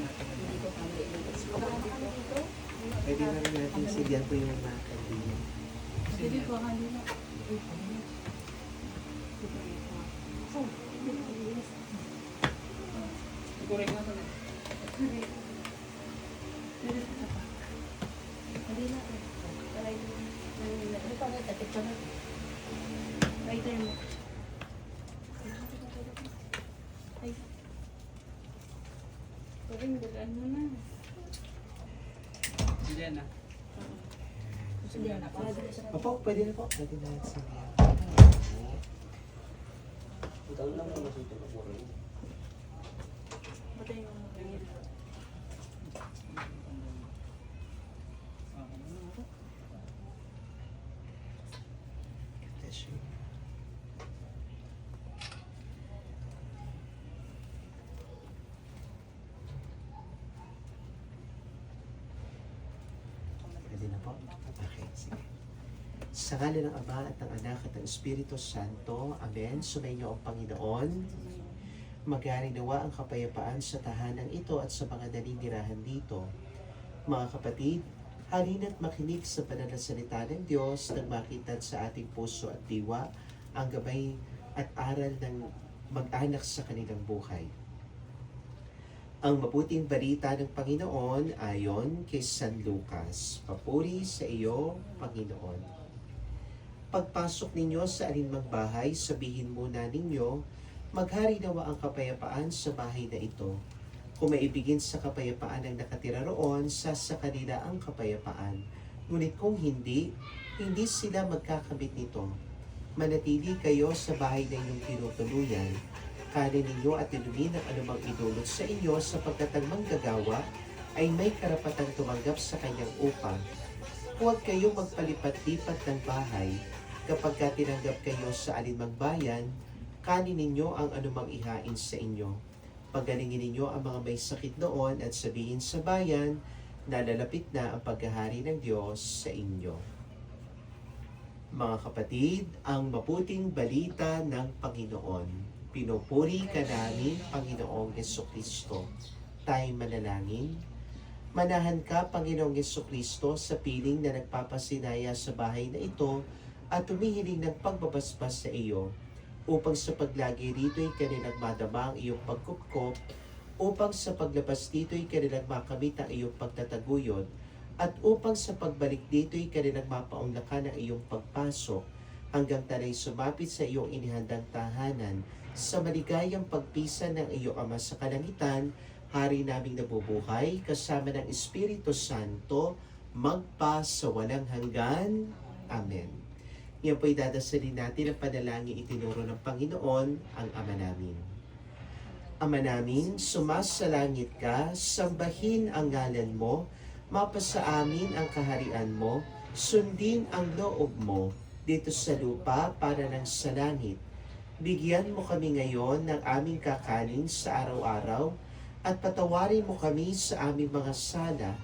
Hindi ko kami dito. Pwede na rin natin sigyan po yung mga kandila. Hindi ko kami na. Correct na ito na. Hindi na. Ano pa ba? Tapit pa na. Right there mo. Ay. Correct, dagaan mo na. Sige na. Sige na. Opo, pwede na po. Pwede na natin sigyan. Ikaw lang ang masito na po rin. Patay mo. Bless you. Pwede na po? Okay, sige. Sa ngalan ng Ama at ng Anak at ng Espiritu Santo, Amen. Sumainyo ang Panginoon. Maghari nawa ang kapayapaan sa tahanang ito at sa mga naninirahan dito. Mga kapatid, halina't makinig sa banal na salita ng Diyos nang makita sa ating puso at diwa ang gabay at aral ng mag-anak sa kanilang buhay. Ang mabuting balita ng Panginoon ayon kay San Lucas. Papuri sa iyo, Panginoon. Pagpasok ninyo sa alinmang bahay, sabihin muna ninyo, maghari nawa ang kapayapaan sa bahay na ito. Kung maibigin sa kapayapaan ang nakatira roon, sa kanila ang kapayapaan. Ngunit kung hindi, hindi sila magkakamit nito. Manatili kayo sa bahay na inyong tinutuluyan. Kanin ninyo at inumin ang anumang idulot sa inyo sapagkat ang manggagawa ay may karapatang tumanggap sa kanyang upang. Huwag kayong magpalipat-lipat ng bahay kapag tinanggap kayo sa alinmang bayan, kanin ninyo ang anumang ihain sa inyo. Pagalingin ninyo ang mga may sakit noon at sabihin sa bayan na lalapit na ang paghahari ng Diyos sa inyo. Mga kapatid, ang mabuting balita ng Panginoon. Pinupuri ka namin, Panginoong Jesucristo. Tayo manalangin. Manahan ka, Panginoong Jesucristo, sa piling na nagpapasinaya sa bahay na ito at tumihiling ng pagbabasbas sa iyo, upang sa paglagi rito ay kanilang madama ang iyong pagkupkop, upang sa paglabas dito ay kanilang makamit ang iyong pagtataguyod, at upang sa pagbalik dito ay kanilang mapaunlakan ang iyong pagpasok, hanggang talay sumapit sa iyong inihandang tahanan, sa maligayang pagpisan ng iyong Ama sa kalangitan, Hari naming nabubuhay, kasama ng Espiritu Santo, magpa sa walang hanggan. Amen. Ngayon po'y dadasalin natin ang panalangin itinuro ng Panginoon, ang Ama namin. Ama namin, sumasalangit ka, sambahin ang ngalan mo, mapasa amin ang kaharian mo, sundin ang loob mo, dito sa lupa para ng sa langit. Bigyan mo kami ngayon ng aming kakanin sa araw-araw, at patawarin mo kami sa aming mga sala,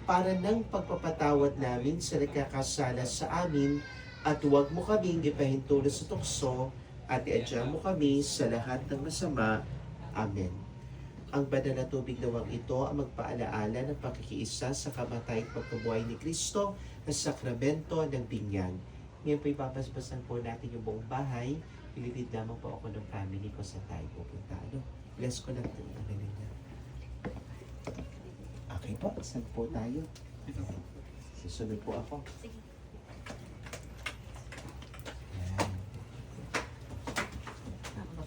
para ng pagpapatawad namin sa nagkakasala sa amin, at huwag mo kaming ipahintulot sa tukso, at iadya mo kami sa lahat ng masama. Amen. Ang banal na tubig nawang ito ang magpaalaala ng pakikiisa sa kamatay at pagkabuhay ni Kristo na sakramento ng binyag. Ngayon po ipapaspasan po natin yung buong bahay. Ililid lamang po ako ng family ko sa tayo pupunta. Bless ko lang ito. Okay po, saan po tayo? Susunod po ako. Sige. Yan. Ako ba?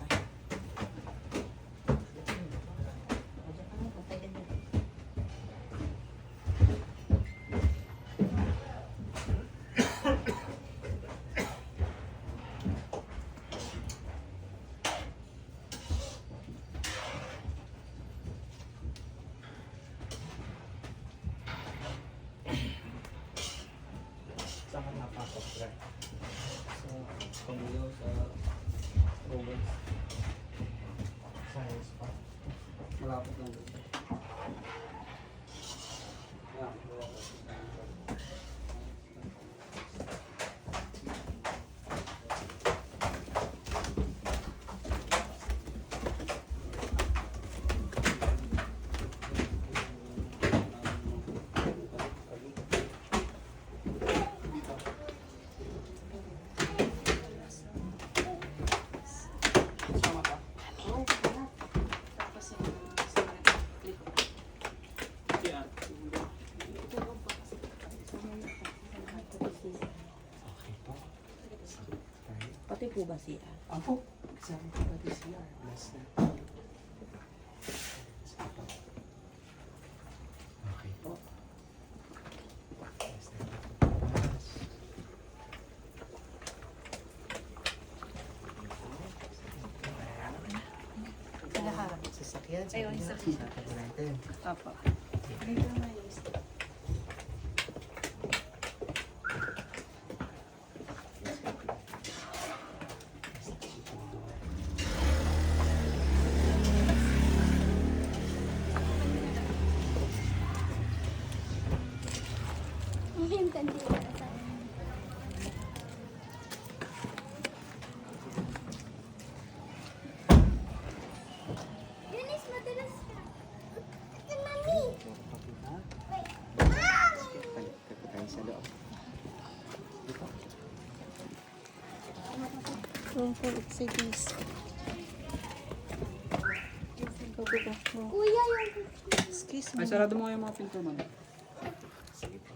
Saan ka napasok, Dre? Sa Pangyo, sa Robert. Science pa. Malapit lang doon. Yeah, po ba siya? Apo, saan ka ba this year? Bless na. Okay po. Bless na. Lahat. Sasakyan, sa Ayun, kanila. sasakyan. Sasakyan natin. Apo. Dito na yung Yung kandila sa Eunice, madalas ka. Ito, mami. Wait. Balik ka po tayo sa loob. Dito. room for exhibits. Kuya, yung... Excuse Ay, me. sarado mo nga yung mga pinto, ma'am. Sige po.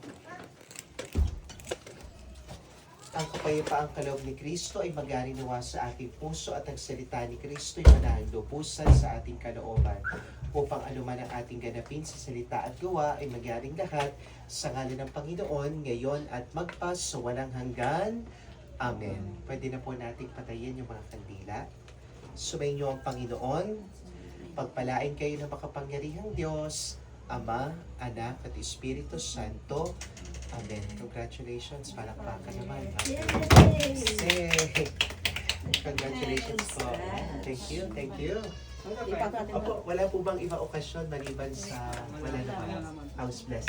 Ang kapayapaang kaloob ni Kristo ay magarinawa sa ating puso at ang salita ni Kristo ay manahang lubusan sa ating kalooban upang anuman ang ating ganapin sa salita at gawa ay magyaring lahat sa ngalan ng Panginoon ngayon at magpas sa walang hanggan. Amen. Pwede na po nating patayin yung mga kandila. Sumainyo ang Panginoon. Pagpalain kayo ng makapangyarihang Diyos, Ama, Anak at Espiritu Santo. Amen. Congratulations. Palakpakan naman. Yay! Congratulations po. Thank you. Thank you. Opo, wala po bang ibang okasyon maliban sa wala naman house blessing?